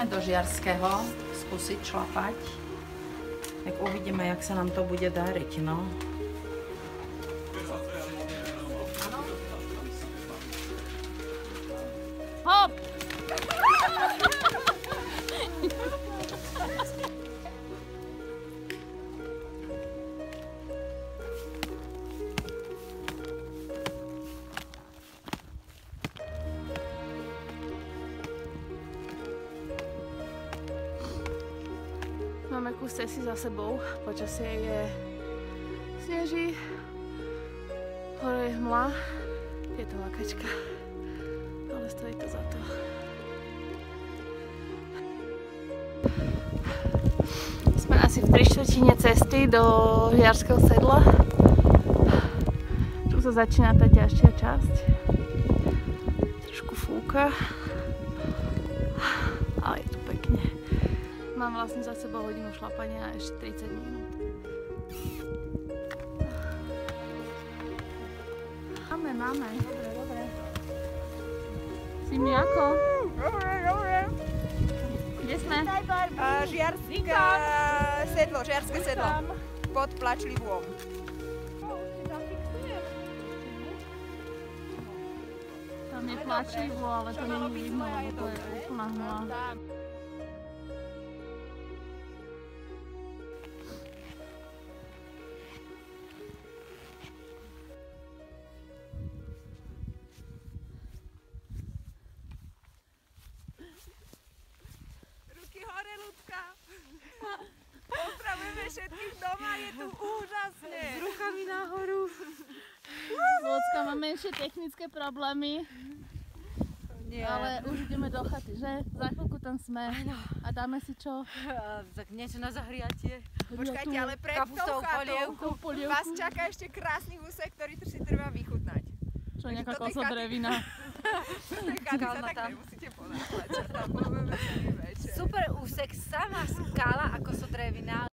ideme do Žiarského skúsiť šlapať. Tak uvidíme, jak sa nám to bude dariť, no. Hop! Máme kus cesty za sebou, počasie je sneží, hore je hmla, je to lakačka, ale stojí to za to. Sme asi v 3/4 cesty do Žiarského sedla. Tu sa začína tá ťažšia časť. Trošku fúka, ale je tu pekne. Mám vlastne za sebou hodinu šlapania a ešte 30 minút. Máme. Dobre. Si mi ako? Dobre. Kde sme? Žiarske sedlo. Pod Plačlivou. Tam je Plačlivo, ale to není vidno, lebo to je úplná hmla. Pozdravujeme všetkých doma, je tu úžasne. S rukami nahoru. Ľudská má menšie technické problémy. Nie. Ale už ideme do chaty, že? Za chvíľku tam sme. A dáme si čo? Tak niečo na zahriatie. Počkajte, ale pred tou chatou vás čaká ešte krásny úsek, ktorý si treba vychutnať. Čo, nejaká kosodrevina? Super úsek, sama skala a kosodrevina.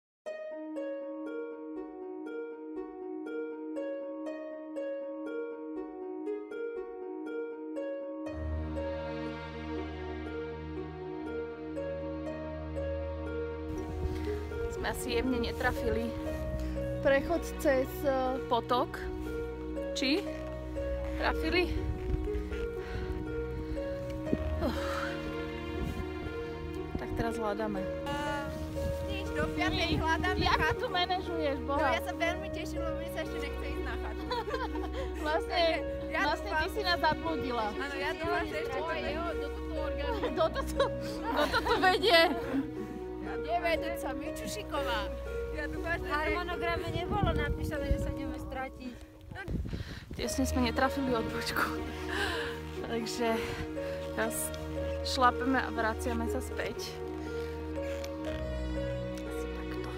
Sme asi jemne netrafili. Prechod cez potok. Či? Trafili? Tak teraz hľadáme. Nič, do 5. hľadáme Jak chatu. tu manažuješ, Boha? No ja sa veľmi teším, lebo mi sa ešte nechce ísť na chatu. Vlastne ty si nás zablúdila. Áno, ja dúfam, že ešte Kto to tu vedie? Nevedúca Mičušiková. Ja dúfam, že... V harmonograme nebolo napísané, že sa ideme stratiť. Tesne sme netrafili odbočku. Takže teraz šlapeme a vraciame sa späť. Asi takto.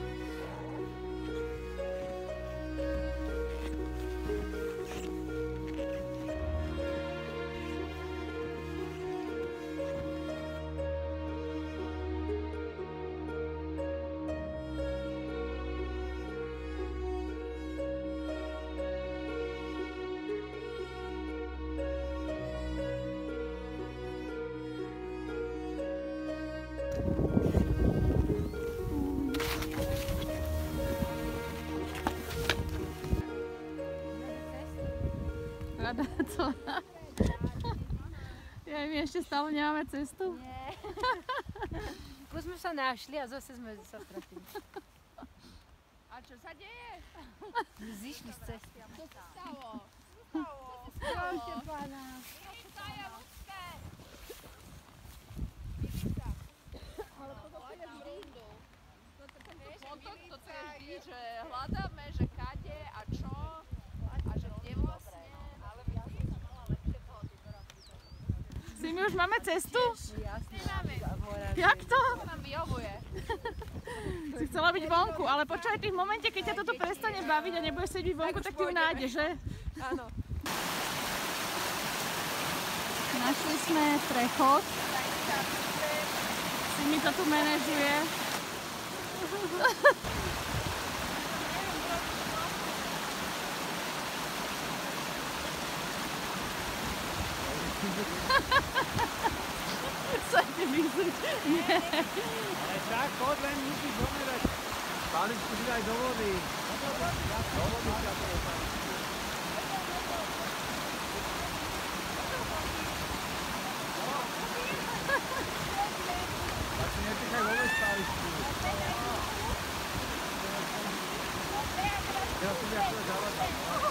Rada celá. Ja my ešte stále nemáme cestu. Nie. Kus sme sa našli a zase sme sa stratili. A čo sa deje? Zišli z cesty. Čo sa stalo? Prosím pána. Ale toto je vždy. Toto je vždy, že hľadáme, že kade a čo a že kde vlastne. Si my už máme cestu? Jasne máme. Jak to? To nám vyhovuje. Si chcela byť vonku, ale počúvaj, ty v momente, keď ťa toto prestane baviť a nebudeš sedieť vonku, tak ty ju nájdeš, že? Áno. Našli sme prechod. Si mi to tu manažuje. Sa ti vyzri. Ale však, poď len musíš zomerať. Paličku si daj do vody. Do vody sa to paličku. Tak si nepíchaj vôbec paličku. Ja som ja chcel zavadať.